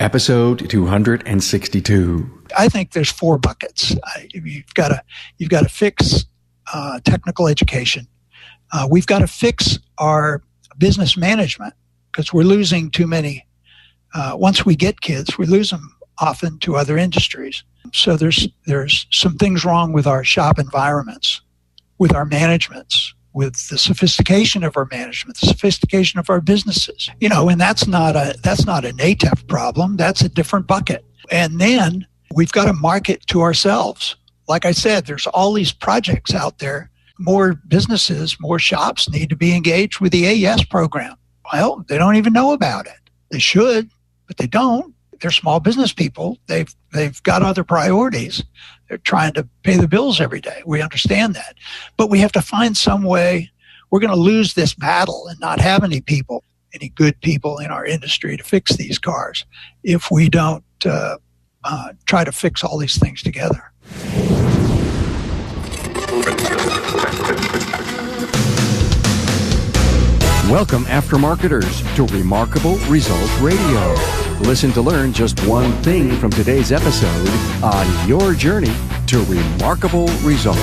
Episode 262. I think there's four buckets. You've got to fix technical education. We've got to fix our business management because we're losing too many. Once we get kids, we lose them often to other industries. So there's some things wrong with our shop environments, with our managements, with the sophistication of our management, the sophistication of our businesses. And that's not an NATF problem. That's a different bucket. And then we've got to market to ourselves. Like I said, there's all these projects out there. More businesses, more shops need to be engaged with the AES program. Well, they don't even know about it. They should, but they don't. They're small business people. They've got other priorities. They're trying to pay the bills every day. We understand that. But we have to find some way. We're going to lose this battle and not have any good people in our industry to fix these cars if we don't try to fix all these things together. Welcome, aftermarketers, to Remarkable Results Radio. Listen to learn just one thing from today's episode on your journey to remarkable results.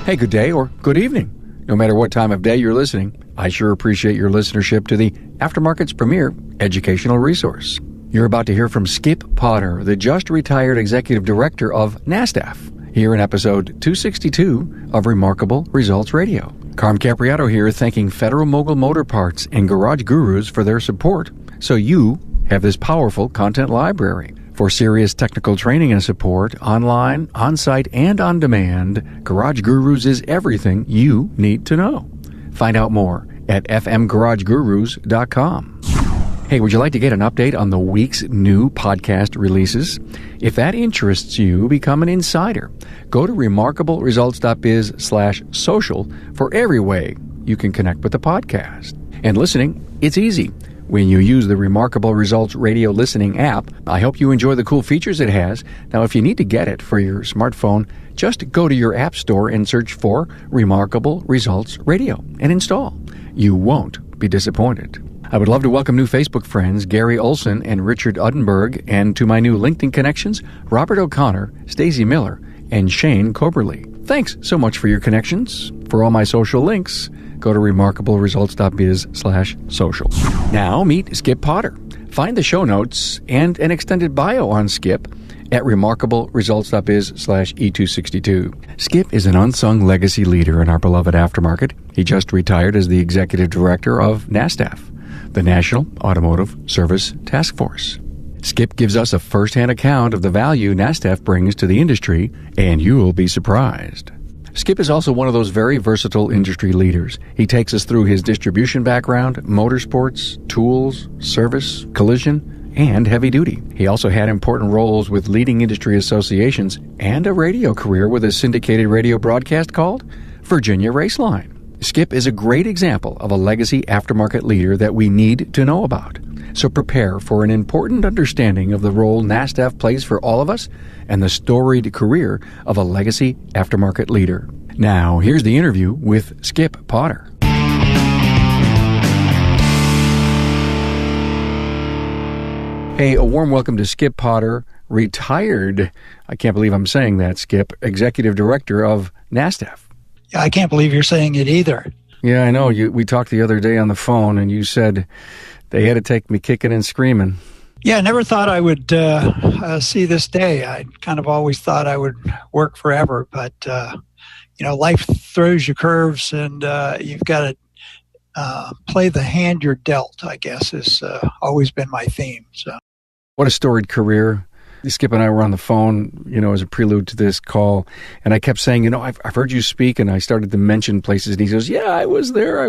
Hey, good day or good evening. No matter what time of day you're listening, I sure appreciate your listenership to the Aftermarket's premier educational resource. You're about to hear from Skip Potter, the just retired Executive Director of NASTF, here in episode 262 of Remarkable Results Radio. Carm Capriato here, thanking Federal Mogul Motor Parts and Garage Gurus for their support, so you have this powerful content library. For serious technical training and support, online, on-site, and on demand, Garage Gurus is everything you need to know. Find out more at fmgaragegurus.com. Hey, would you like to get an update on the week's new podcast releases? If that interests you, become an insider. Go to remarkableresults.biz/social for every way you can connect with the podcast. And listening, it's easy. When you use the Remarkable Results Radio listening app, I hope you enjoy the cool features it has. Now, if you need to get it for your smartphone, just go to your app store and search for Remarkable Results Radio and install. You won't be disappointed. I would love to welcome new Facebook friends, Gary Olson and Richard Uddenberg, and to my new LinkedIn connections, Robert O'Connor, Stacey Miller, and Shane Coberly. Thanks so much for your connections. For all my social links, go to remarkableresults.biz/social. Now meet Skip Potter. Find the show notes and an extended bio on Skip at remarkableresults.biz/E262. Skip is an unsung legacy leader in our beloved aftermarket. He just retired as the Executive Director of NASTF, the National Automotive Service Task Force. Skip gives us a first-hand account of the value NASTF brings to the industry, and you'll be surprised. Skip is also one of those very versatile industry leaders. He takes us through his distribution background, motorsports, tools, service, collision, and heavy duty. He also had important roles with leading industry associations and a radio career with a syndicated radio broadcast called Virginia Raceline. Skip is a great example of a legacy aftermarket leader that we need to know about. So prepare for an important understanding of the role NASTF plays for all of us and the storied career of a legacy aftermarket leader. Now, here's the interview with Skip Potter. Hey, a warm welcome to Skip Potter, retired, I can't believe I'm saying that, Skip, Executive Director of NASTF. Yeah, I can't believe you're saying it either. Yeah, I know. We talked the other day on the phone, and you said they had to take me kicking and screaming. Yeah, I never thought I would see this day. I kind of always thought I would work forever, but life throws you curves, and you've got to play the hand you're dealt, I guess, has always been my theme. So, what a storied career. Skip and I were on the phone, as a prelude to this call, and I kept saying, I've heard you speak, and I started to mention places, and he goes, yeah, I was there.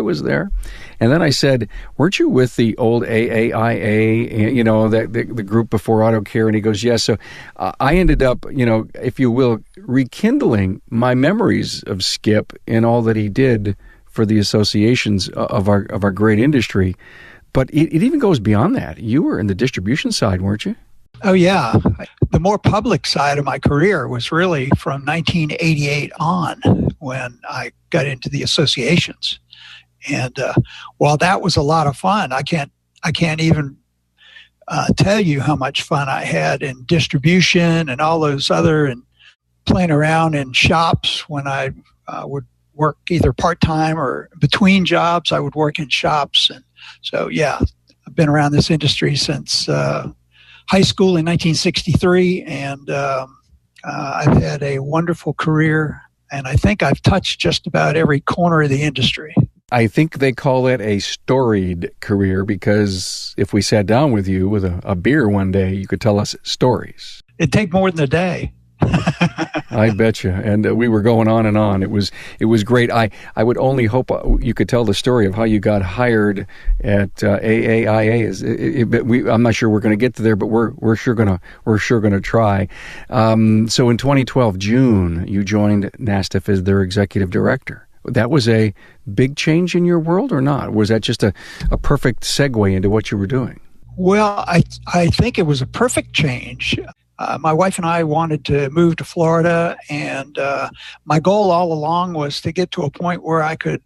And then I said, weren't you with the old AAIA, the group before Auto Care? And he goes, yes. So I ended up, if you will, rekindling my memories of Skip and all that he did for the associations of our great industry. But it even goes beyond that. You were in the distribution side, weren't you? Oh, yeah. The more public side of my career was really from 1988 on when I got into the associations. And while that was a lot of fun, I can't even tell you how much fun I had in distribution and all those other, and playing around in shops when I would work either part-time or between jobs. I would work in shops. And so, yeah, I've been around this industry since high school in 1963, and I've had a wonderful career, and I think I've touched just about every corner of the industry. I think they call it a storied career, because if we sat down with you with a beer one day, you could tell us stories. It'd take more than a day. I bet you. And we were going on and on. It was great. I would only hope you could tell the story of how you got hired at AAIA. I'm not sure we're going to get to there, but we're sure going to try. So in 2012 June, you joined NASTF as their executive director. That was a big change in your world, or not? Was that just a perfect segue into what you were doing? Well, I think it was a perfect change. My wife and I wanted to move to Florida, and my goal all along was to get to a point where I could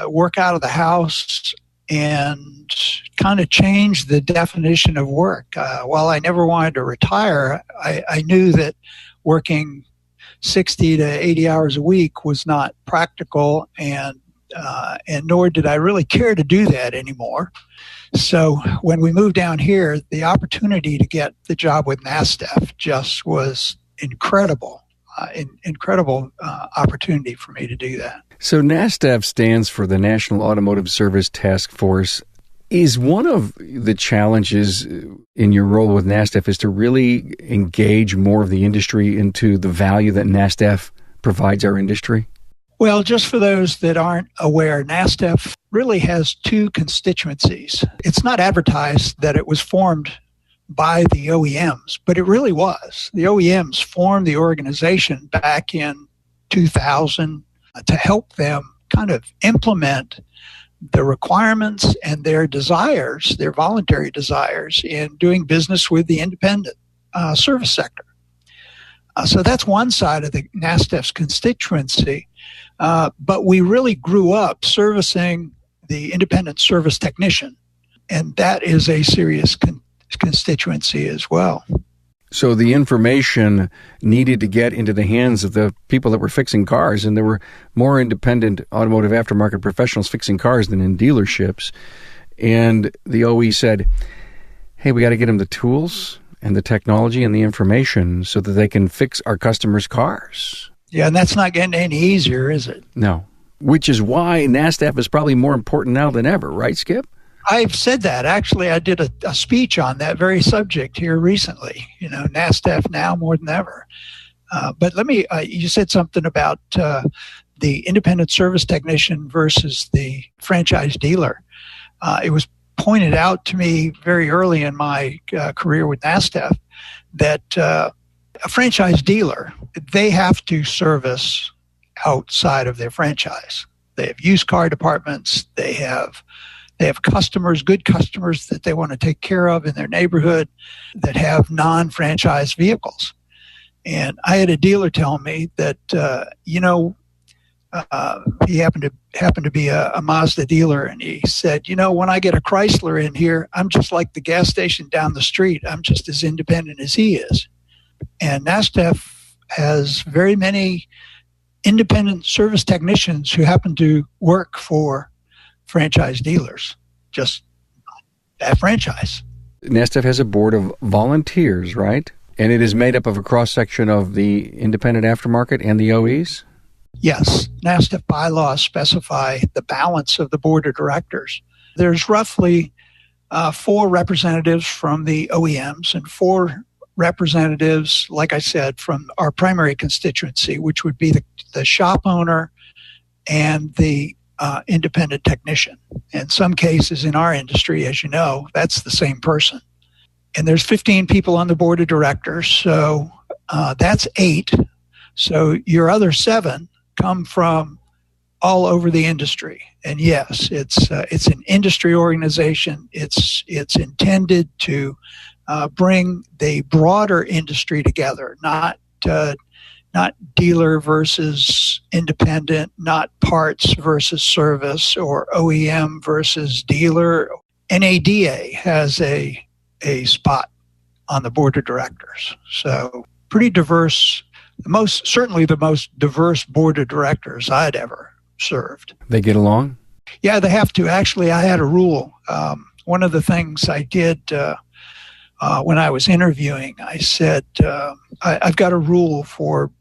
work out of the house and kind of change the definition of work. While I never wanted to retire, I knew that working 60 to 80 hours a week was not practical, and nor did I really care to do that anymore. So when we moved down here, the opportunity to get the job with NASTF just was incredible, incredible opportunity for me to do that. So NASTF stands for the National Automotive Service Task Force. Is one of the challenges in your role with NASTF is to really engage more of the industry into the value that NASTF provides our industry? Well, just for those that aren't aware, NASTF really has two constituencies. It's not advertised that it was formed by the OEMs, but it really was. The OEMs formed the organization back in 2000 to help them kind of implement the requirements and their desires, their voluntary desires, in doing business with the independent service sector. So that's one side of the NASTF's constituency. But we really grew up servicing the independent service technician, and that is a serious constituency as well. So the information needed to get into the hands of the people that were fixing cars, and there were more independent automotive aftermarket professionals fixing cars than in dealerships. And the OE said, hey, we got to get them the tools and the technology and the information so that they can fix our customers' cars. Yeah, and that's not getting any easier, is it? No, which is why NASTF is probably more important now than ever, right, Skip? I've said that. Actually, I did a speech on that very subject here recently. You know, NASTF now more than ever. But let me, you said something about the independent service technician versus the franchise dealer. It was pointed out to me very early in my career with NASTF that a franchise dealer, they have to service outside of their franchise. They have used car departments. They have customers, good customers that they want to take care of in their neighborhood that have non-franchise vehicles. And I had a dealer tell me that, he happened to be a Mazda dealer, and he said, when I get a Chrysler in here, I'm just like the gas station down the street. I'm just as independent as he is. And NASTF has very many independent service technicians who happen to work for franchise dealers, just that franchise. NASTF has a board of volunteers, right? And it is made up of a cross-section of the independent aftermarket and the OEs? Yes. NASTF bylaws specify the balance of the board of directors. There's roughly 4 representatives from the OEMs and 4 representatives, like I said, from our primary constituency, which would be the shop owner and the independent technician. In some cases in our industry, as you know, that's the same person. And there's 15 people on the board of directors, so that's 8. So your other 7 come from all over the industry. And yes, it's an industry organization. It's intended to bring the broader industry together, not not dealer versus independent, not parts versus service, or OEM versus dealer. NADA has a spot on the board of directors. So pretty diverse, certainly the most diverse board of directors I'd ever served. They get along? Yeah, they have to. Actually, I had a rule. One of the things I did when I was interviewing, I said, I've got a rule for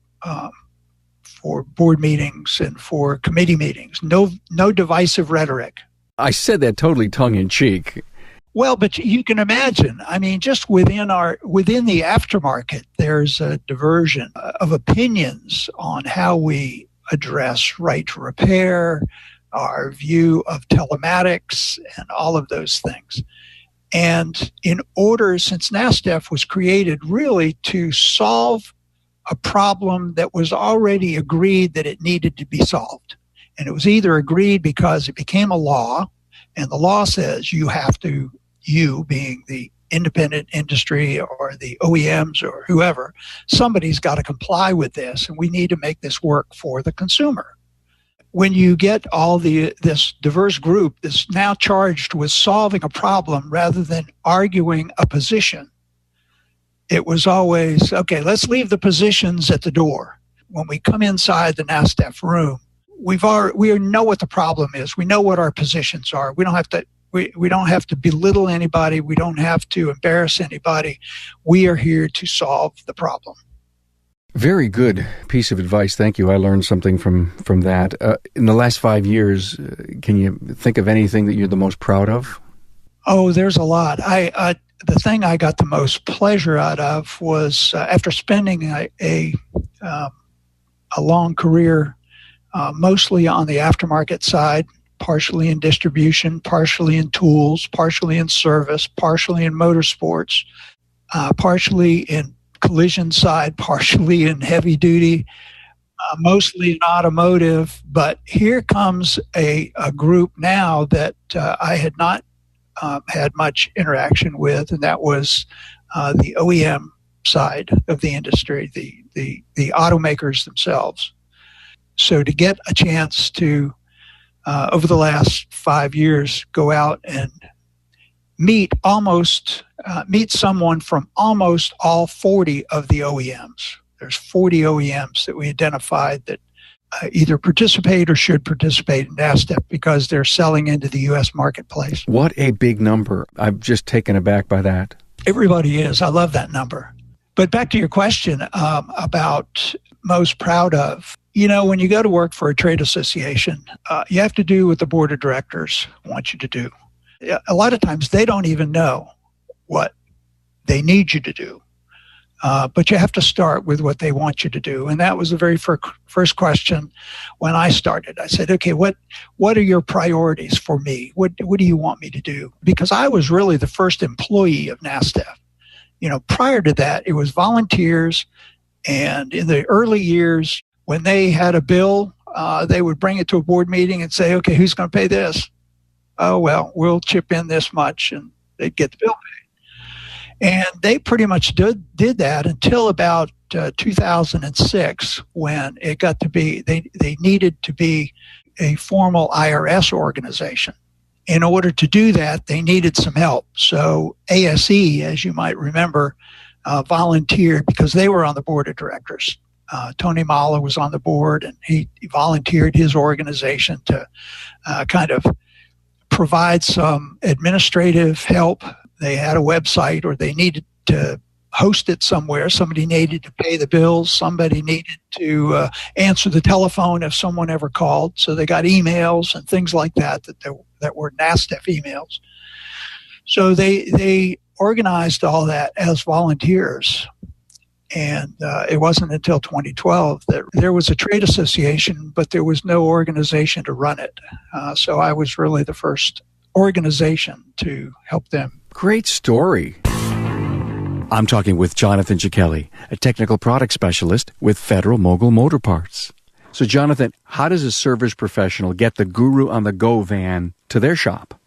board meetings and for committee meetings. No divisive rhetoric. I said that totally tongue-in-cheek. Well, but you can imagine, I mean, just within the aftermarket, there's a diversion of opinions on how we address right to repair, our view of telematics, and all of those things. And in order, since NASTF was created really to solve a problem that was already agreed that it needed to be solved. And it was either agreed because it became a law, and the law says you being the independent industry or the OEMs or whoever, somebody's got to comply with this, and we need to make this work for the consumer. When you get all this diverse group that's now charged with solving a problem rather than arguing a position, it was always, okay, let's leave the positions at the door. When we come inside the NASTF room, we know what the problem is. We know what our positions are. We don't have to belittle anybody. We don't have to embarrass anybody. We are here to solve the problem. Very good piece of advice. Thank you. I learned something from that. In the last 5 years, can you think of anything that you're the most proud of? Oh, there's a lot. The thing I got the most pleasure out of was after spending a long career, mostly on the aftermarket side, partially in distribution, partially in tools, partially in service, partially in motorsports, partially in collision side, partially in heavy duty, mostly in automotive. But here comes a group now that I had not had much interaction with, and that was the OEM side of the industry, the automakers themselves. So to get a chance to, over the last 5 years, go out and meet someone from almost all 40 of the OEMs. There's 40 OEMs that we identified that either participate or should participate in NASTF because they're selling into the U.S. marketplace. What a big number. I'm just taken aback by that. Everybody is. I love that number. But back to your question about most proud of. You know, when you go to work for a trade association, you have to do what the board of directors want you to do. A lot of times they don't even know what they need you to do. But you have to start with what they want you to do. And that was the very first question when I started. I said, okay, what are your priorities for me? What do you want me to do? Because I was really the first employee of NASTF. You know, prior to that, it was volunteers. And in the early years, when they had a bill, they would bring it to a board meeting and say, okay, who's going to pay this? Oh, well, we'll chip in this much, and they'd get the bill paid. And they pretty much did that until about 2006, when it got to be, they needed to be a formal IRS organization. In order to do that, they needed some help. So ASE, as you might remember, volunteered because they were on the board of directors. Tony Mala was on the board, and he volunteered his organization to kind of provide some administrative help. They had a website, or they needed to host it somewhere. Somebody needed to pay the bills. Somebody needed to answer the telephone if someone ever called. So they got emails and things like that were NASTF emails. So they organized all that as volunteers. And it wasn't until 2012 that there was a trade association, but there was no organization to run it. So I was really the first organization to help them. Great story. I'm talking with Jonathan Cichelli, a technical product specialist with Federal Mogul Motor Parts. So, Jonathan, how does a service professional get the Guru on the Go van to their shop?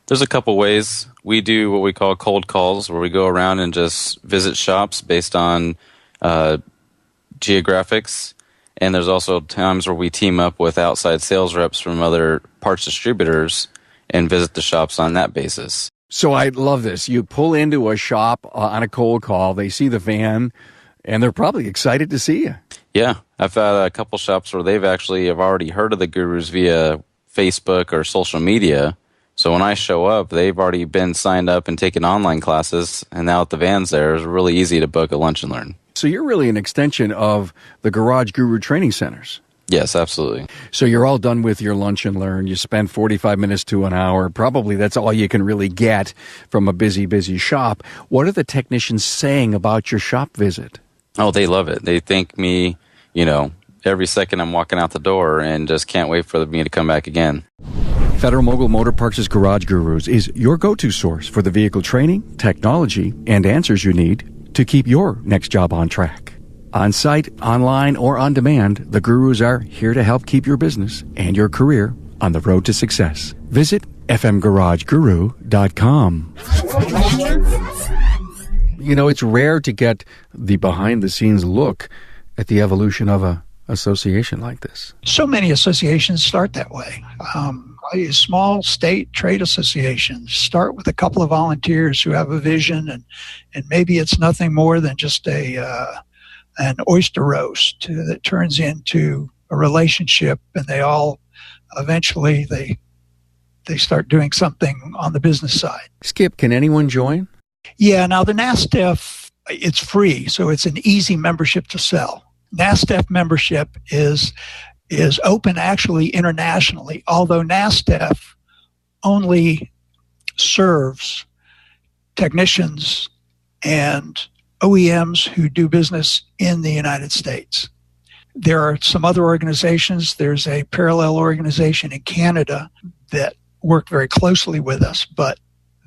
There's a couple ways. We do what we call cold calls, where we go around and just visit shops based on geographics, and there's also times where we team up with outside sales reps from other parts distributors and visit the shops on that basis. So I love this. You pull into a shop on a cold call, they see the van, and they're probably excited to see you. Yeah, I've had a couple shops where they've actually have already heard of the Gurus via Facebook or social media. So when I show up, they've already been signed up and taken online classes, and now that the van's there, it's really easy to book a lunch and learn. So you're really an extension of the Garage Guru training centers. Yes, absolutely. So you're all done with your lunch and learn. You spend 45 minutes to an hour. Probably that's all you can really get from a busy, busy shop. What are the technicians saying about your shop visit? Oh, they love it. They thank me, every second I'm walking out the door and just can't wait for me to come back again. Federal Mogul Motor Parts' Garage Gurus is your go-to source for the vehicle training, technology, and answers you need to keep your next job on track. On site, online, or on demand, the Gurus are here to help keep your business and your career on the road to success. Visit fmgarageguru.com. It's rare to get the behind-the-scenes look at the evolution of a association like this. So many associations start that way. Small state trade associations start with a couple of volunteers who have a vision, and maybe it's nothing more than just an oyster roast that turns into a relationship, and they all eventually they start doing something on the business side. Skip, can anyone join? Yeah, now the NASTF, it's free, so it's an easy membership to sell. NASTF membership is open actually internationally, although NASTF only serves technicians and OEMs who do business in the United States. There are some other organizations. There's a parallel organization in Canada that work very closely with us, but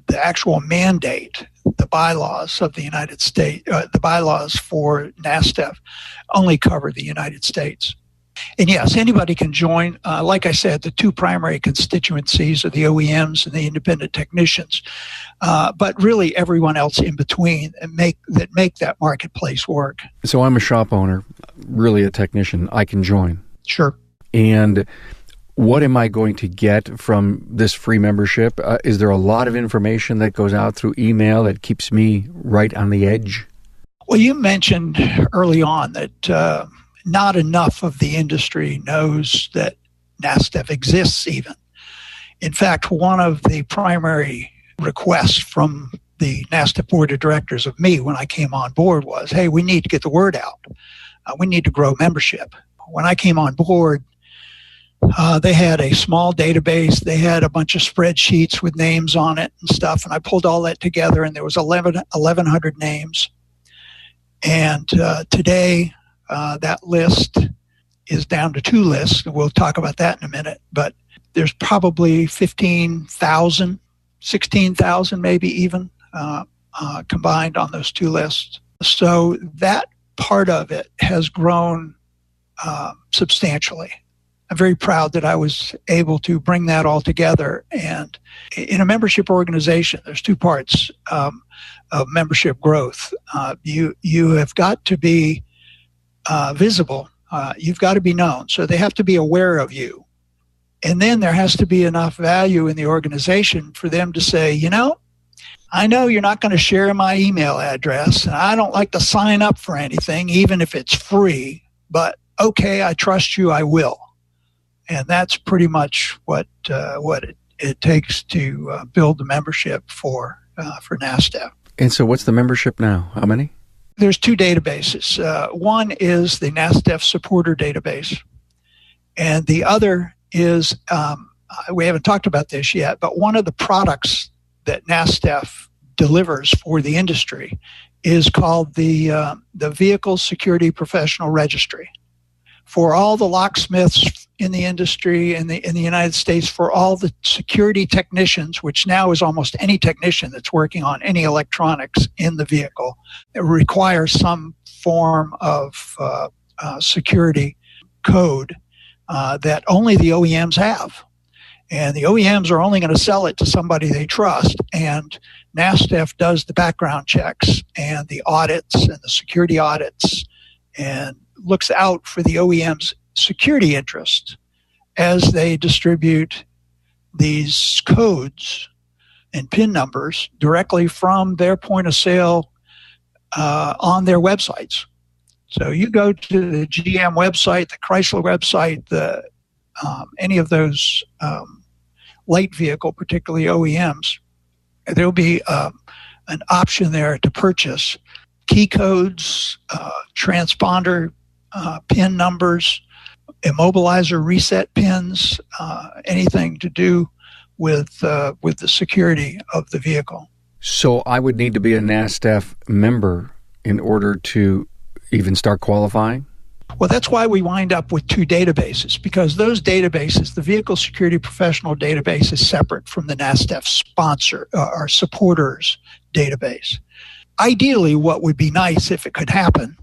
the actual mandate, the bylaws of the United States, the bylaws for NASTF only cover the United States. And yes, anybody can join. Like I said, the two primary constituencies are the OEMs and the independent technicians, but really everyone else in between make that marketplace work. So I'm a shop owner, really a technician. I can join. Sure. And what am I going to get from this free membership? Is there a lot of information that goes out through email that keeps me right on the edge? Well, you mentioned early on that not enough of the industry knows that NASTF exists even. In fact, one of the primary requests from the NASTF board of directors of me when I came on board was, hey, we need to get the word out. We need to grow membership. When I came on board, they had a small database. They had a bunch of spreadsheets with names on it and stuff, and I pulled all that together, and there was 1,100 names. And today, that list is down to 2 lists. We'll talk about that in a minute. But there's probably 15,000, 16,000 maybe even combined on those 2 lists. So that part of it has grown substantially. I'm very proud that I was able to bring that all together. And in a membership organization, there's 2 parts of membership growth. You have got to be visible. You've got to be known. So they have to be aware of you. And then there has to be enough value in the organization for them to say, I know you're not going to share my email address, and I don't like to sign up for anything, even if it's free, but okay, I trust you, I will. And that's pretty much what it takes to build the membership for NASTF. And so what's the membership now? How many? There's 2 databases. One is the NASTF supporter database, and the other is, we haven't talked about this yet, but one of the products that NASTF delivers for the industry is called the Vehicle Security Professional Registry. For all the locksmiths in the industry in the United States, for all the security technicians, which now is almost any technician that's working on any electronics in the vehicle, it requires some form of security code that only the OEMs have. And the OEMs are only going to sell it to somebody they trust. And NASTF does the background checks and the audits and the security audits and looks out for the OEM's security interest as they distribute these codes and PIN numbers directly from their point of sale on their websites. So you go to the GM website, the Chrysler website, any of those light vehicle, particularly OEMs, there'll be an option there to purchase key codes, transponder PIN numbers, immobilizer reset pins, anything to do with the security of the vehicle. So I would need to be a NASTF member in order to even start qualifying? Well, that's why we wind up with two databases, because those databases, the Vehicle Security Professional database, is separate from the NASTF sponsor or supporters database. Ideally, what would be nice if it could happen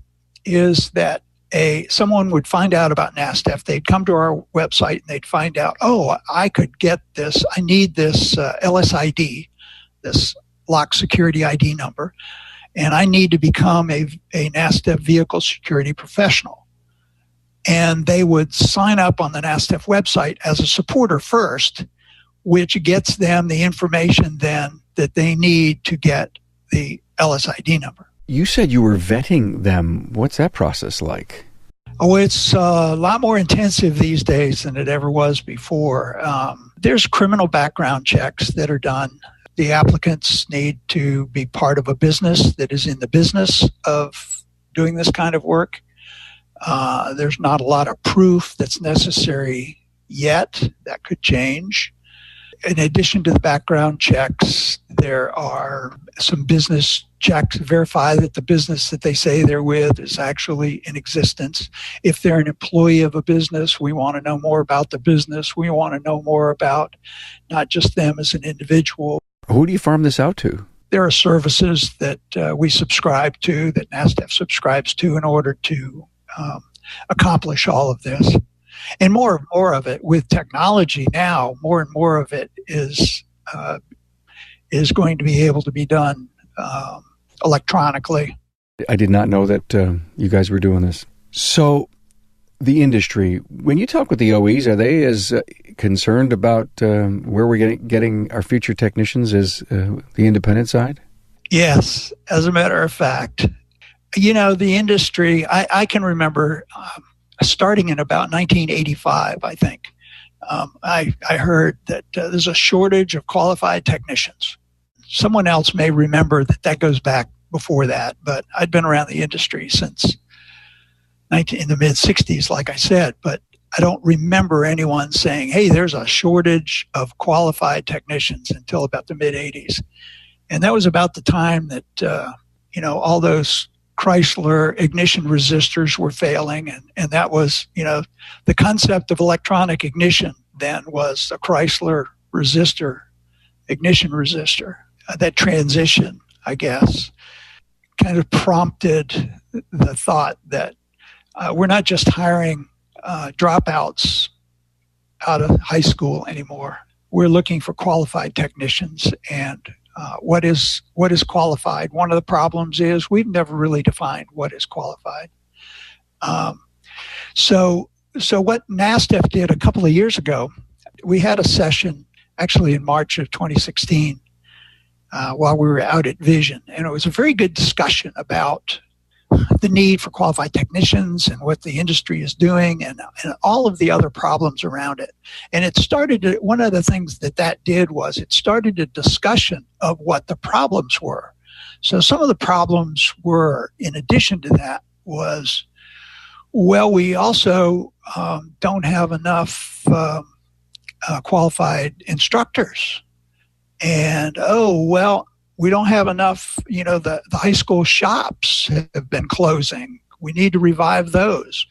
is that someone would find out about NASTF, they'd come to our website and they'd find out, oh, I could get this, I need this LSID, this lock security ID number, and I need to become a NASTF vehicle security professional. And they would sign up on the NASTF website as a supporter first, which gets them the information then that they need to get the LSID number. You said you were vetting them. What's that process like? Oh, it's a lot more intensive these days than it ever was before. There's criminal background checks that are done. The applicants need to be part of a business that is in the business of doing this kind of work. There's not a lot of proof that's necessary yet. That could change. In addition to the background checks, there are some business checks to verify that the business that they say they're with is actually in existence. If they're an employee of a business, we want to know more about the business. We want to know more about not just them as an individual. Who do you farm this out to? There are services that we subscribe to, that NASTF subscribes to, in order to accomplish all of this. And more and more of it with technology now, more and more of it is going to be able to be done electronically. I did not know that you guys were doing this. So the industry, when you talk with the OEs, are they as concerned about where we're getting our future technicians as the independent side? Yes, as a matter of fact. You know, the industry, I can remember starting in about 1985, I think. I heard that there's a shortage of qualified technicians. Someone else may remember that goes back before that, but I'd been around the industry since in the mid-'60s, like I said, but I don't remember anyone saying, hey, there's a shortage of qualified technicians until about the mid-'80s. And that was about the time that, all those Chrysler ignition resistors were failing. And that was, the concept of electronic ignition then was a Chrysler ignition resistor. That transition, I guess, kind of prompted the thought that we're not just hiring dropouts out of high school anymore. We're looking for qualified technicians. And what is qualified? One of the problems is we've never really defined what is qualified. So what NASTF did a couple of years ago, we had a session actually in March of 2016 while we were out at Vision, and it was a very good discussion about the need for qualified technicians and what the industry is doing and all of the other problems around it. And it started, one of the things that did was it started a discussion of what the problems were. So some of the problems were, in addition to that, was, well, we also don't have enough qualified instructors. And, we don't have enough, the high school shops have been closing. We need to revive those.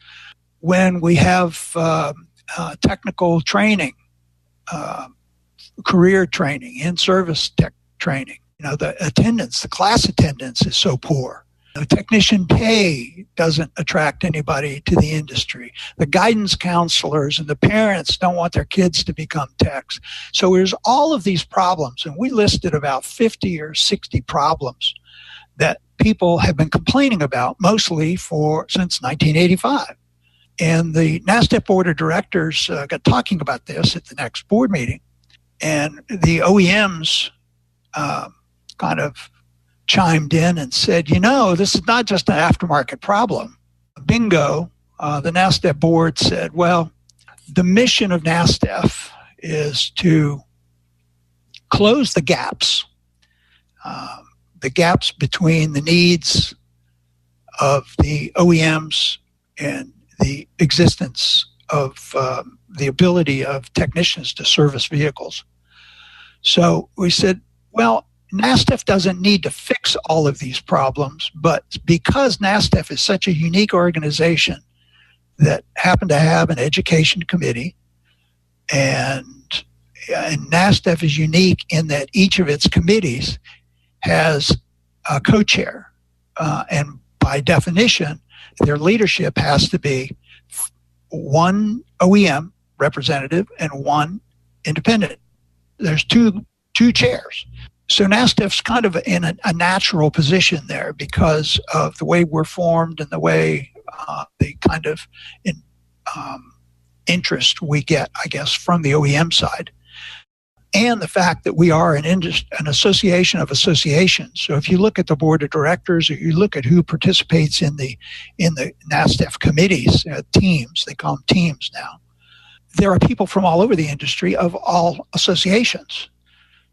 When we have technical training, career training, in-service tech training, the attendance, the class attendance is so poor. Technician pay doesn't attract anybody to the industry. The guidance counselors and the parents don't want their kids to become techs. So there's all of these problems, and we listed about 50 or 60 problems that people have been complaining about mostly since 1985. And the NASTF board of directors got talking about this at the next board meeting. And the OEMs kind of chimed in and said, this is not just an aftermarket problem. Bingo, the NASTF board said, well, the mission of NASTF is to close the gaps between the needs of the OEMs and the existence of the ability of technicians to service vehicles. So we said, well, NASTF doesn't need to fix all of these problems, but because NASTF is such a unique organization that happened to have an education committee, and NASTF is unique in that each of its committees has a co-chair, and by definition, their leadership has to be one OEM representative and one independent. There's two chairs. So NASTF's kind of in a natural position there because of the way we're formed and the way the kind of interest we get, I guess, from the OEM side. And the fact that we are an association of associations. So if you look at the board of directors, or you look at who participates in the NASTF committees, teams, they call them teams now, there are people from all over the industry of all associations.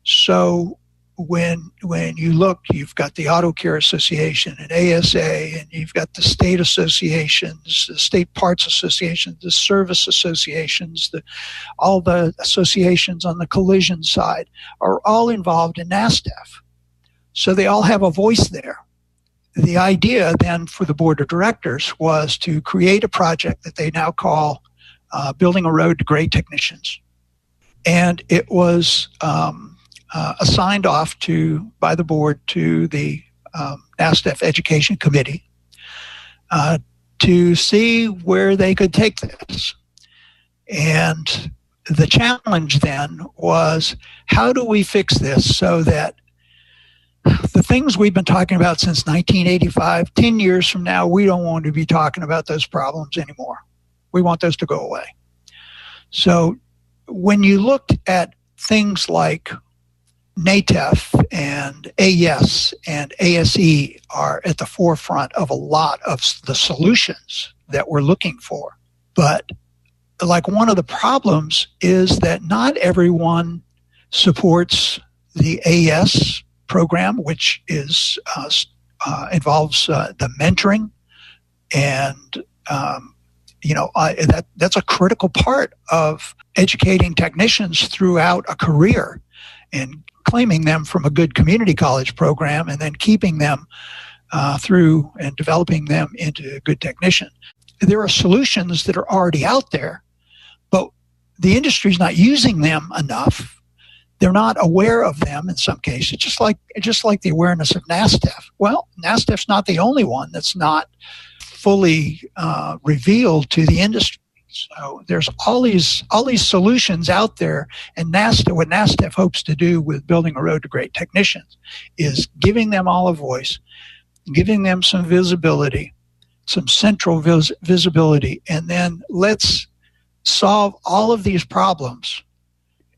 So when you look, you've got the Auto Care Association and ASA, and you've got the state associations, the state parts associations, the service associations, all the associations on the collision side are all involved in NASTF. So they all have a voice there. The idea then for the board of directors was to create a project that they now call Building a Road to Great Technicians. And it was assigned off by the board to the NASTF Education Committee to see where they could take this. And the challenge then was, how do we fix this so that the things we've been talking about since 1985, 10 years from now, we don't want to be talking about those problems anymore. We want those to go away. So when you looked at things like NATF and AES and ASE are at the forefront of a lot of the solutions that we're looking for. But like one of the problems is that not everyone supports the AES program, which is involves the mentoring, and that's a critical part of educating technicians throughout a career and claiming them from a good community college program and then keeping them through and developing them into a good technician. There are solutions that are already out there, but the industry's not using them enough. They're not aware of them in some cases, just like the awareness of NASTF. Well, NASTF's not the only one that's not fully revealed to the industry. So there's all these solutions out there, and what NASTF hopes to do with Building a Road to Great Technicians is giving them all a voice, giving them some visibility, some central visibility, and then let's solve all of these problems.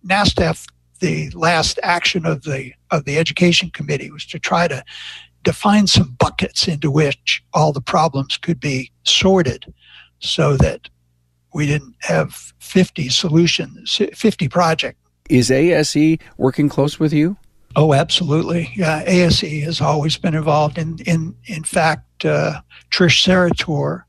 NASTF, the last action of the Education Committee was to try to define some buckets into which all the problems could be sorted so that we didn't have 50 solutions, 50 projects. Is ASE working close with you? Oh, absolutely. Yeah, ASE has always been involved. In fact, Trish Sarator,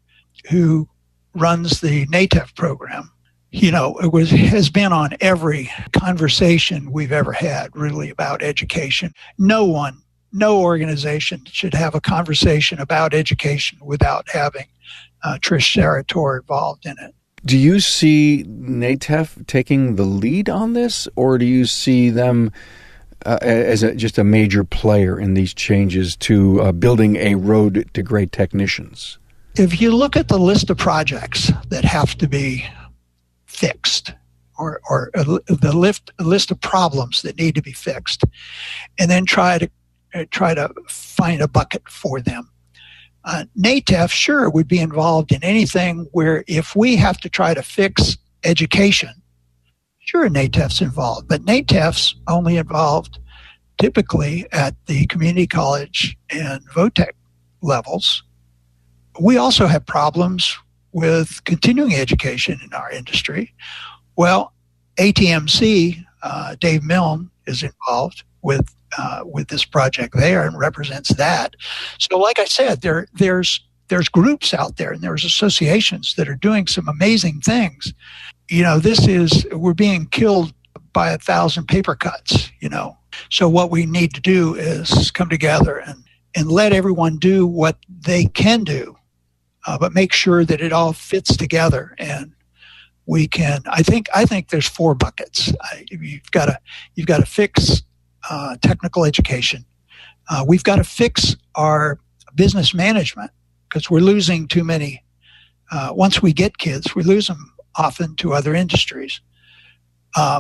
who runs the NATF program, has been on every conversation we've ever had, really, about education. No organization should have a conversation about education without having Trish Sarator involved in it. Do you see NATF taking the lead on this, or do you see them as just a major player in these changes to building a road to great technicians? If you look at the list of projects that have to be fixed, or the list of problems that need to be fixed, and then try to find a bucket for them. NATF, sure, would be involved in anything where if we have to try to fix education, sure, NATF's involved, but NATF's only involved typically at the community college and VOTEC levels. We also have problems with continuing education in our industry. Well, ATMC, Dave Milne is involved with this project there and represents that. So like I said, there's groups out there and there's associations that are doing some amazing things. We're being killed by 1,000 paper cuts, So what we need to do is come together and let everyone do what they can do, but make sure that it all fits together. And we can, I think there's 4 buckets. You've got to fix technical education. We've got to fix our business management because we're losing too many. Once we get kids, we lose them often to other industries.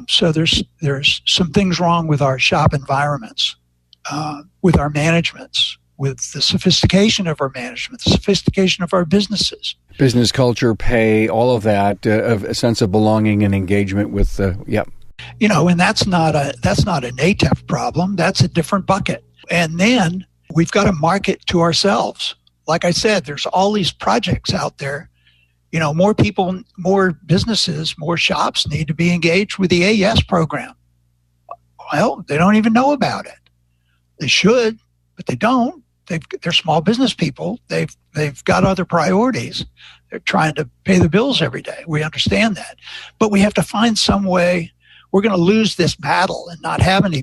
So there's some things wrong with our shop environments, with our managements, with the sophistication of our management, the sophistication of our businesses. Business culture, pay, all of that, a sense of belonging and engagement with, yep. And that's not a NATF problem. That's a different bucket. And then we've got to market to ourselves. Like I said, there's all these projects out there. More people, more businesses, more shops need to be engaged with the AES program. Well, they don't even know about it. They should, but they don't. They're small business people. They've got other priorities. They're trying to pay the bills every day. We understand that. But we have to find some way. We're going to lose this battle and not have any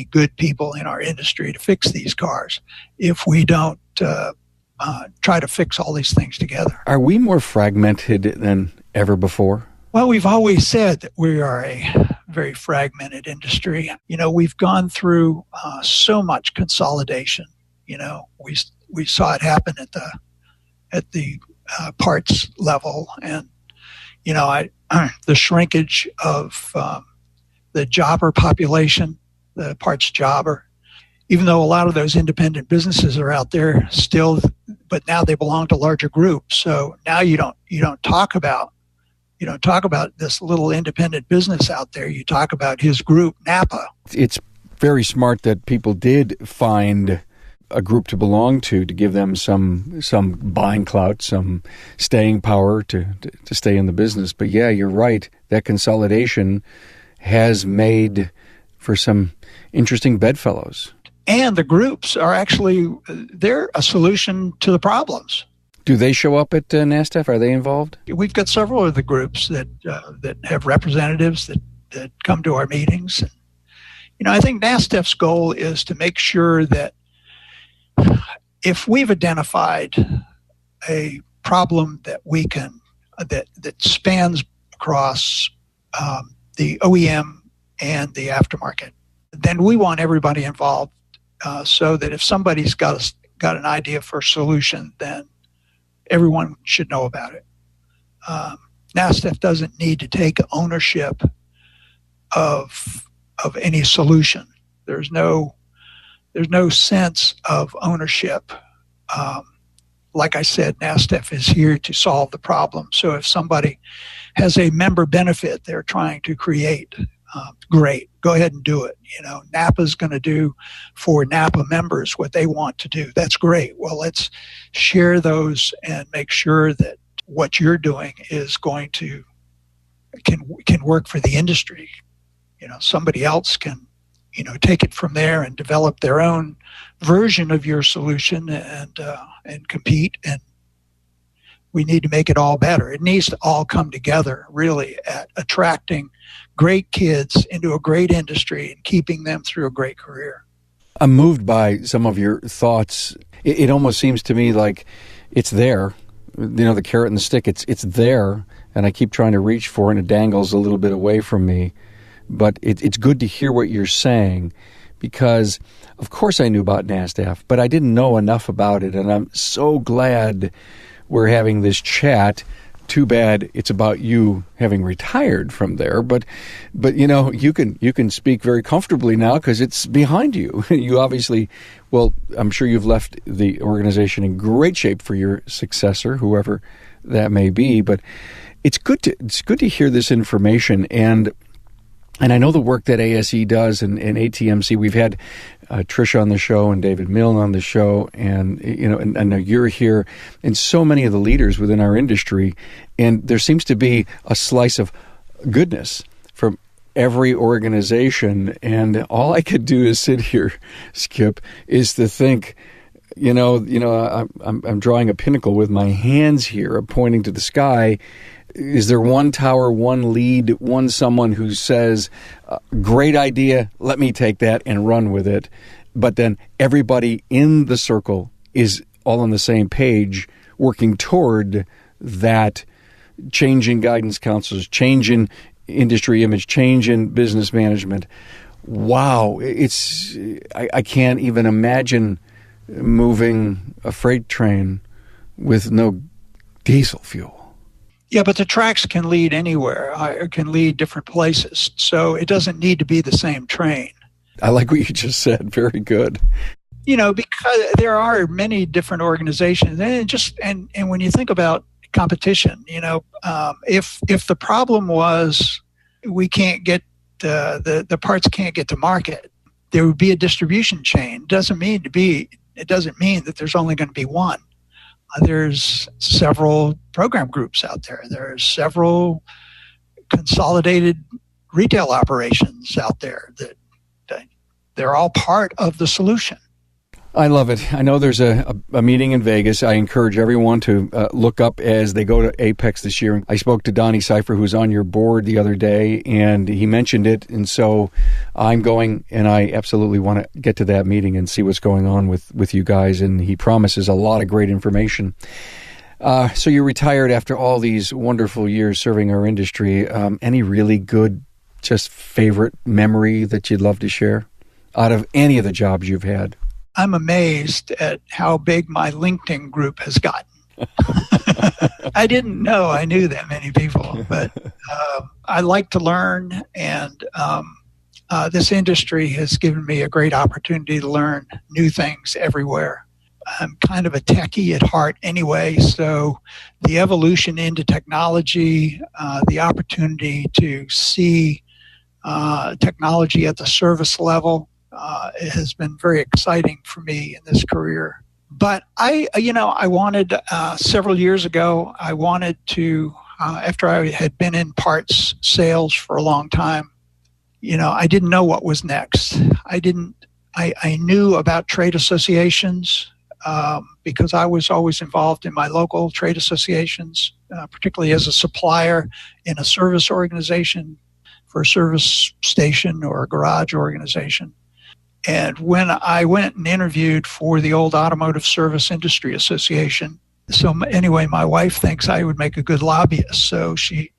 good people in our industry to fix these cars if we don't try to fix all these things together. Are we more fragmented than ever before? Well, we've always said that we are a very fragmented industry. We've gone through so much consolidation. We saw it happen at the parts level, and the shrinkage of the jobber population, the parts jobber. Even though a lot of those independent businesses are out there still, but now they belong to larger groups. So now you don't talk about this little independent business out there. You talk about his group, Napa. It's very smart that people did find a group to belong to give them some buying clout, some staying power to stay in the business. But yeah, you're right. That consolidation has made for some interesting bedfellows. And the groups are they're a solution to the problems. Do they show up at NASTF? Are they involved? We've got several of the groups that have representatives that come to our meetings. And, I think NASTF's goal is to make sure that if we've identified a problem that we can, that spans across the OEM and the aftermarket, then we want everybody involved. So that if somebody's got an idea for a solution, then everyone should know about it. NASTF doesn't need to take ownership of any solution. There's no sense of ownership. Like I said, NASTF is here to solve the problem. So if somebody has a member benefit they're trying to create, great, go ahead and do it. Napa's going to do for Napa members what they want to do. That's great. Well, let's share those and make sure that what you're doing is going to can work for the industry. Somebody else can, take it from there and develop their own version of your solution and compete. And we need to make it all better. It needs to all come together really at attracting great kids into a great industry and keeping them through a great career. I'm moved by some of your thoughts. It almost seems to me like it's there, the carrot and the stick, it's there, and I keep trying to reach for it, and it dangles a little bit away from me. But it's good to hear what you're saying, because of course I knew about NASTF, but I didn't know enough about it, and I'm so glad we're having this chat too bad it's about you having retired from there, but you can speak very comfortably now because it's behind you. You obviously, well, I'm sure you've left the organization in great shape for your successor, whoever that may be. But it's good to hear this information, and I know the work that ASE does and ATMC. We've had Trish on the show and David Milne on the show, and and I know you're here, and so many of the leaders within our industry, and there seems to be a slice of goodness from every organization. And all I could do is sit here, Skip, is to think, I'm drawing a pinnacle with my hands here, pointing to the sky. Is there one tower, one lead, someone who says, great idea, let me take that and run with it? But then everybody in the circle is all on the same page, working toward that change in guidance counselors, change in industry image, change in business management. Wow, I can't even imagine moving a freight train with no diesel fuel. Yeah, but the tracks can lead anywhere, can lead different places. So it doesn't need to be the same train. I like what you just said. Very good. Because there are many different organizations, and when you think about competition, if the problem was we can't get the parts can't get to market, there would be a distribution chain. It doesn't mean that there's only going to be one. There's several program groups out there. There's several consolidated retail operations out there that they're all part of the solution. I love it. I know there's a meeting in Vegas. I encourage everyone to look up as they go to Apex this year. I spoke to Donnie Cipher, who's on your board, the other day, and he mentioned it. And so I'm going, and I absolutely want to get to that meeting and see what's going on with you guys. And he promises a lot of great information. So you're retired after all these wonderful years serving our industry. Any really good, just favorite memory that you'd love to share out of any of the jobs you've had? I'm amazed at how big my LinkedIn group has gotten. I didn't know I knew that many people, but I like to learn, and this industry has given me a great opportunity to learn new things everywhere. I'm kind of a techie at heart anyway, so the evolution into technology, the opportunity to see technology at the service level, it has been very exciting for me in this career. But I wanted, several years ago, I wanted to, after I had been in parts sales for a long time, I didn't know what was next. I knew about trade associations because I was always involved in my local trade associations, particularly as a supplier in a service organization for a service station or a garage organization. And when I went and interviewed for the old Automotive Service Industry Association, so anyway, my wife thinks I would make a good lobbyist. So she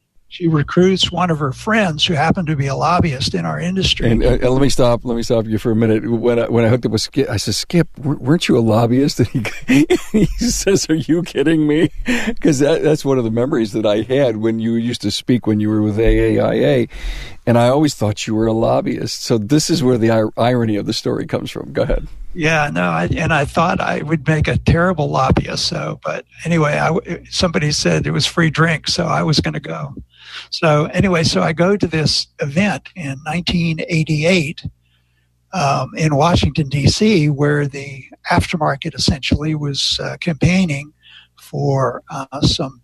recruits one of her friends who happened to be a lobbyist in our industry. And let me stop you for a minute. When I hooked up with Skip, I said, "Skip, weren't you a lobbyist?" And he says, "Are you kidding me?" Because that's one of the memories that I had when you used to speak when you were with AAIA. And I always thought you were a lobbyist. So this is where the irony of the story comes from. Go ahead. Yeah, no, I thought I would make a terrible lobbyist. But anyway, somebody said it was free drink, so I was going to go. So anyway, so I go to this event in 1988 in Washington, D.C., where the aftermarket essentially was campaigning for some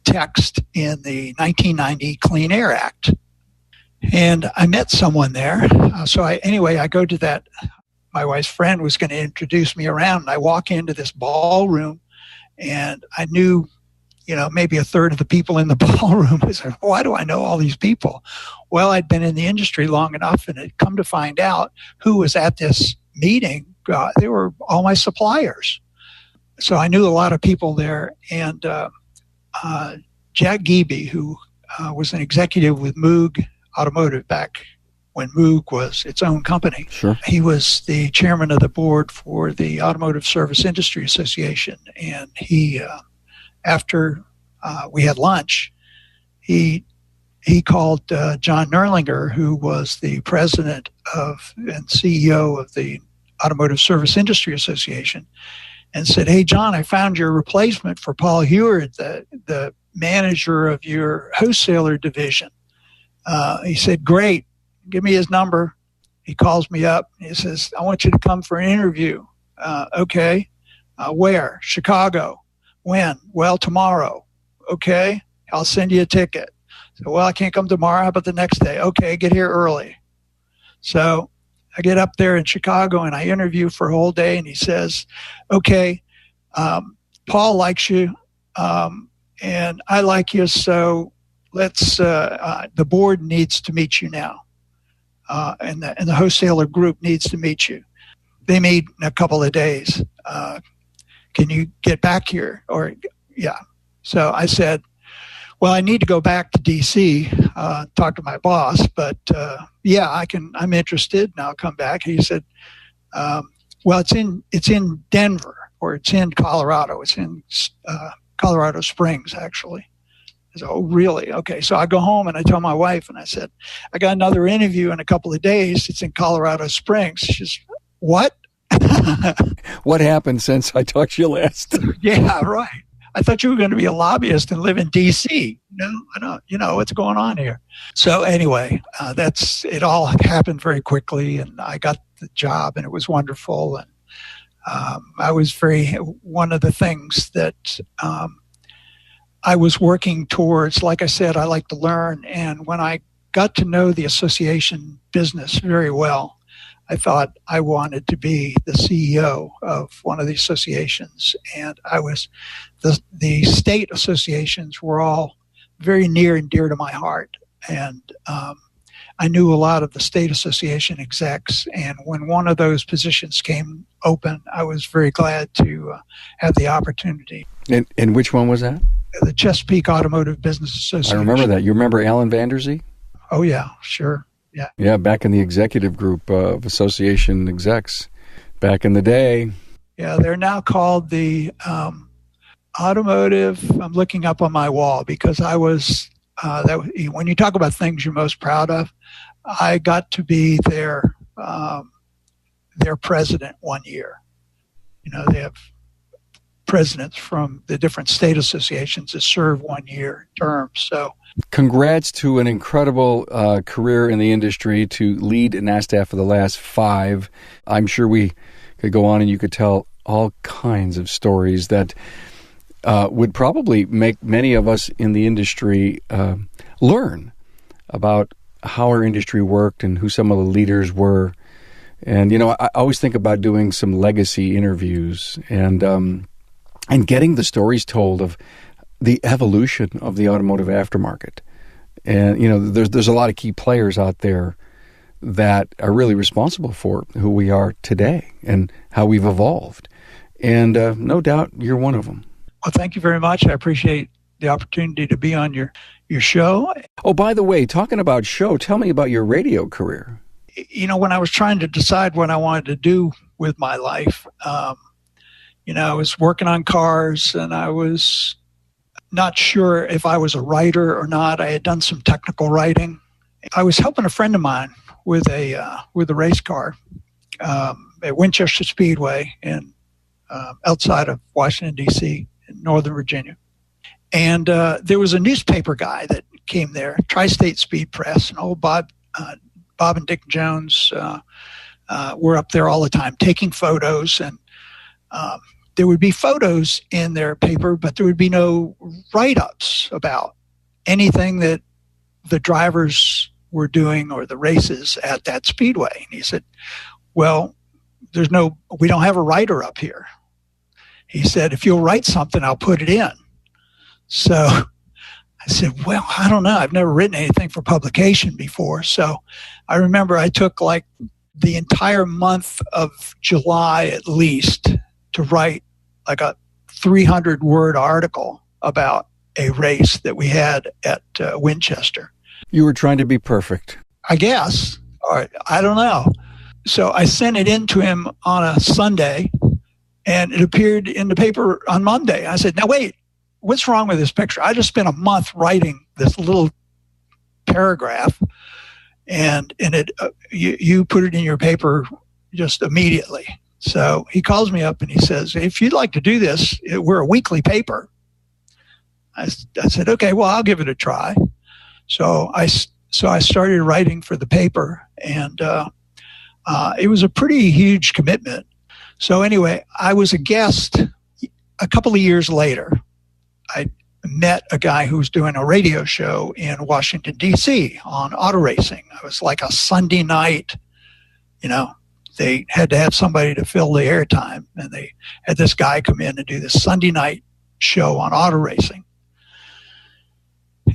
text in the 1990 Clean Air Act. And I met someone there. I go to that. My wife's friend was going to introduce me around, and I walk into this ballroom, and I knew, maybe a third of the people in the ballroom. I said, why do I know all these people? Well, I'd been in the industry long enough, and had come to find out who was at this meeting. They were all my suppliers. So I knew a lot of people there. And Jack Geeby, who was an executive with Moog Automotive back when Moog was its own company. Sure. He was the chairman of the board for the Automotive Service Industry Association. And he, after we had lunch, he called John Nerlinger, who was the president of and CEO of the Automotive Service Industry Association, and said, "Hey, John, I found your replacement for Paul Heward, the manager of your wholesaler division." He said, "Great, give me his number." He calls me up. He says, "I want you to come for an interview." Okay. Where? Chicago. When? Well, tomorrow. Okay. I'll send you a ticket. So, well, I can't come tomorrow. How about the next day? Okay, get here early. So I get up there in Chicago and I interview for a whole day, and he says, "Okay, Paul likes you, and I like you, so let's, the board needs to meet you now, and the wholesaler group needs to meet you. They meet in a couple of days. Can you get back here?" Or, yeah. So I said, "Well, I need to go back to D.C., talk to my boss, but yeah, I'm interested, and I'll come back." He said, "Well, it's in Denver, or it's in Colorado. It's in Colorado Springs, actually." I said, "Oh, really? Okay." So I go home and I tell my wife, and I said, "I got another interview in a couple of days. It's in Colorado Springs." She says, "What?" What happened since I talked to you last? Yeah, right. "I thought you were going to be a lobbyist and live in D.C. No, I don't. What's going on here?" So anyway, it all happened very quickly, and I got the job, and it was wonderful. And I was one of the things that I was working towards. Like I said, I like to learn, and when I got to know the association business very well, I thought I wanted to be the CEO of one of the associations, and the state associations were all very near and dear to my heart, and I knew a lot of the state association execs, and when one of those positions came open, I was very glad to have the opportunity. And which one was that? The Chesapeake Automotive Business Association. I remember that. You remember Alan Vanderzee? Oh, yeah, sure. Yeah. Yeah, back in the executive group of association execs back in the day. Yeah, they're now called the Automotive. I'm looking up on my wall because I was, when you talk about things you're most proud of, I got to be their president one year. They have presidents from the different state associations that serve 1 year terms. So, congrats to an incredible career in the industry, to lead NASTF for the last 5. I'm sure we could go on and you could tell all kinds of stories that would probably make many of us in the industry learn about how our industry worked and who some of the leaders were. And, I always think about doing some legacy interviews and getting the stories told of the evolution of the automotive aftermarket. And, there's a lot of key players out there that are really responsible for who we are today and how we've evolved. And no doubt you're one of them. Well, thank you very much. I appreciate the opportunity to be on your show. Oh, by the way, talking about show, tell me about your radio career. When I was trying to decide what I wanted to do with my life, I was working on cars, and I was not sure if I was a writer or not. I had done some technical writing. I was helping a friend of mine with a race car at Winchester Speedway in outside of Washington, D.C., in Northern Virginia. And there was a newspaper guy that came there, Tri-State Speed Press, and old Bob and Dick Jones were up there all the time taking photos, and there would be photos in their paper, but there would be no write-ups about anything that the drivers were doing or the races at that speedway. And he said, "Well, we don't have a writer up here." He said, "If you'll write something, I'll put it in." So I said, "Well, I don't know. I've never written anything for publication before." So I remember I took like the entire month of July at least to write like a 300-word article about a race that we had at Winchester. You were trying to be perfect. I guess. Or I don't know. So I sent it in to him on a Sunday, and it appeared in the paper on Monday. I said, "Now wait, what's wrong with this picture? I just spent a month writing this little paragraph, and you put it in your paper just immediately. So he calls me up and he says, if you'd like to do this, we're a weekly paper. I said, okay, well, I'll give it a try. So I started writing for the paper, and it was a pretty huge commitment. So anyway, I was a guest a couple of years later. I met a guy who was doing a radio show in Washington, D.C. on auto racing. It was like a Sunday night, they had to have somebody to fill the airtime, and they had this guy come in and do this Sunday night show on auto racing.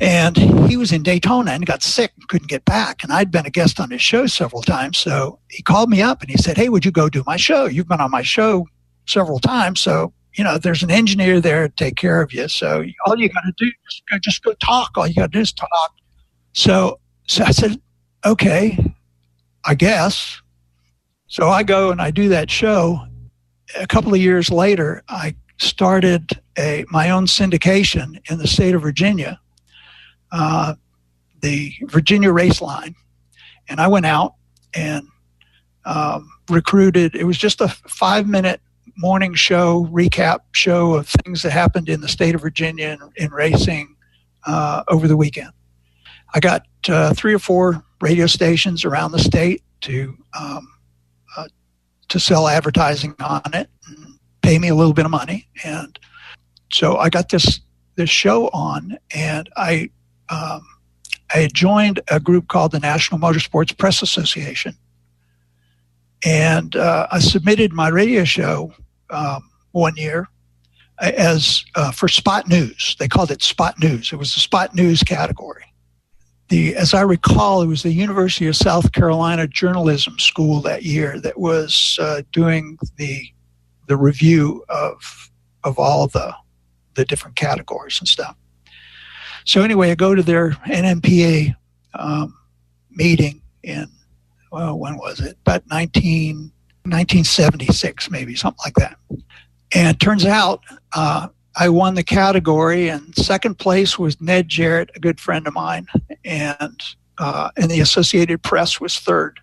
And he was in Daytona and got sick and couldn't get back. And I'd been a guest on his show several times. So he called me up and he said, hey, would you go do my show? You've been on my show several times. So, there's an engineer there to take care of you. So all you got to do is just go talk. All you got to do is talk. So I said, okay, I guess. So I go and I do that show. A couple of years later, I started my own syndication in the state of Virginia. The Virginia Race Line. And I went out and recruited. It was just a 5-minute morning show, recap show of things that happened in the state of Virginia in racing over the weekend. I got 3 or 4 radio stations around the state to sell advertising on it and pay me a little bit of money. And so I got this show on, and I had joined a group called the National Motorsports Press Association. And I submitted my radio show one year as for Spot News. They called it Spot News. It was the Spot News category. As I recall, it was the University of South Carolina Journalism School that year that was doing the review of all the different categories and stuff. So anyway, I go to their NMPA meeting in, when was it? About 1976, maybe, something like that. And it turns out I won the category, and second place was Ned Jarrett, a good friend of mine, and the Associated Press was third.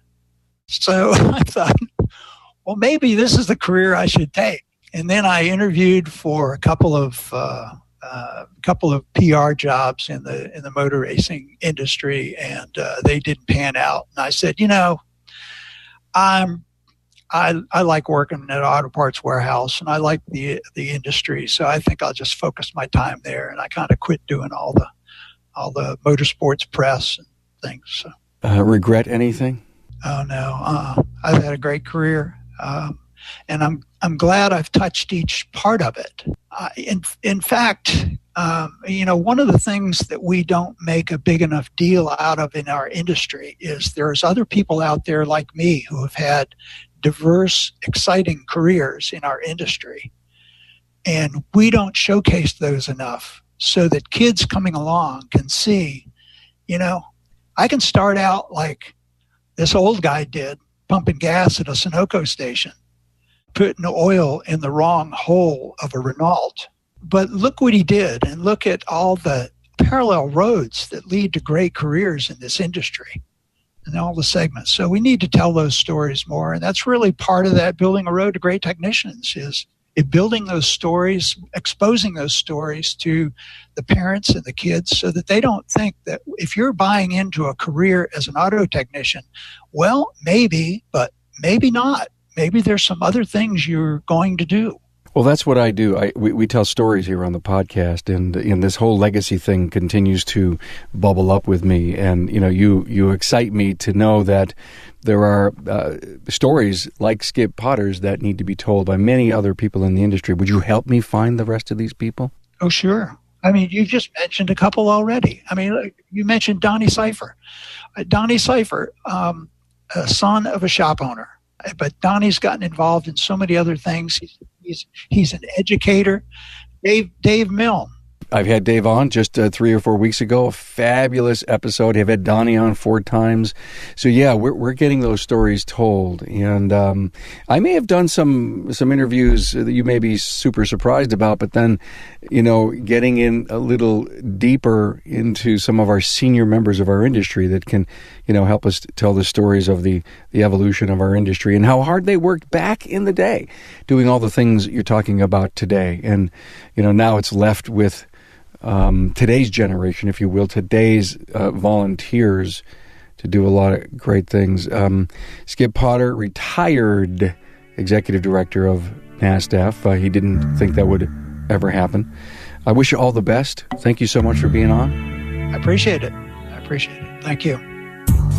So I thought, well, maybe this is the career I should take. And then I interviewed for a couple of PR jobs in the motor racing industry, and they didn't pan out. And I said, I like working at an auto parts warehouse, and I like the industry, so I think I'll just focus my time there. And I kind of quit doing all the motorsports press and things. So. Regret anything? Oh no, I've had a great career, and I'm glad I've touched each part of it. In fact, one of the things that we don't make a big enough deal out of in our industry is there's other people out there like me who have had diverse, exciting careers in our industry. And we don't showcase those enough so that kids coming along can see, I can start out like this old guy did, pumping gas at a Sunoco station, putting oil in the wrong hole of a Renault. But look what he did, and look at all the parallel roads that lead to great careers in this industry and all the segments. So we need to tell those stories more, and that's really part of that building a road to great technicians is building those stories, exposing those stories to the parents and the kids so that they don't think that if you're buying into a career as an auto technician, well, maybe, but maybe not. Maybe there's some other things you're going to do. Well, that's what I do. We tell stories here on the podcast, and this whole legacy thing continues to bubble up with me. And you excite me to know that there are stories like Skip Potter's that need to be told by many other people in the industry. Would you help me find the rest of these people? Oh, sure. I mean, you just mentioned a couple already. I mean, you mentioned Donnie Cipher. Donnie Cipher, a son of a shop owner. But Donnie's gotten involved in so many other things. He's an educator. Dave Milne. I've had Dave on just 3 or 4 weeks ago. A fabulous episode. I've had Donnie on 4 times. So yeah, we're getting those stories told. And I may have done some interviews that you may be super surprised about, but then, getting in a little deeper into some of our senior members of our industry that can, help us tell the stories of the evolution of our industry and how hard they worked back in the day doing all the things you're talking about today. And, now it's left with today's generation, if you will, today's volunteers to do a lot of great things. Skip Potter, retired Executive Director of NASTF. He didn't think that would ever happen. I wish you all the best. Thank you so much for being on. I appreciate it. Thank you.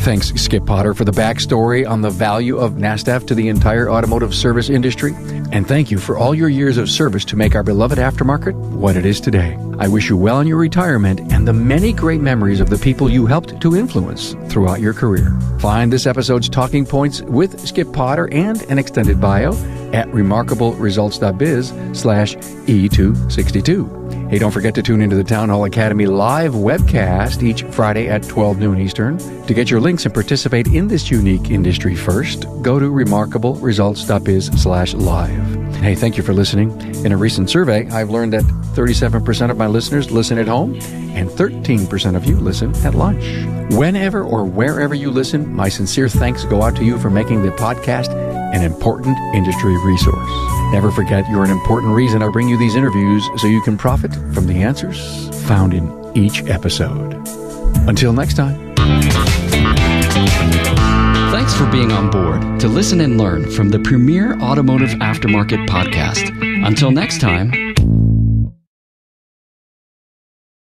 Thanks, Skip Potter, for the backstory on the value of NASTF to the entire automotive service industry. And thank you for all your years of service to make our beloved aftermarket what it is today. I wish you well in your retirement and the many great memories of the people you helped to influence throughout your career. Find this episode's talking points with Skip Potter and an extended bio at remarkableresults.biz/E262. Hey, don't forget to tune into the Town Hall Academy live webcast each Friday at 12 noon Eastern. To get your links and participate in this unique industry first, go to remarkableresults.biz/live. Hey, thank you for listening. In a recent survey, I've learned that 37% of my listeners listen at home and 13% of you listen at lunch. Whenever or wherever you listen, my sincere thanks go out to you for making the podcast an important industry resource. Never forget, you're an important reason I bring you these interviews so you can profit from the answers found in each episode. Until next time. Thanks for being on board to listen and learn from the premier automotive aftermarket podcast. Until next time,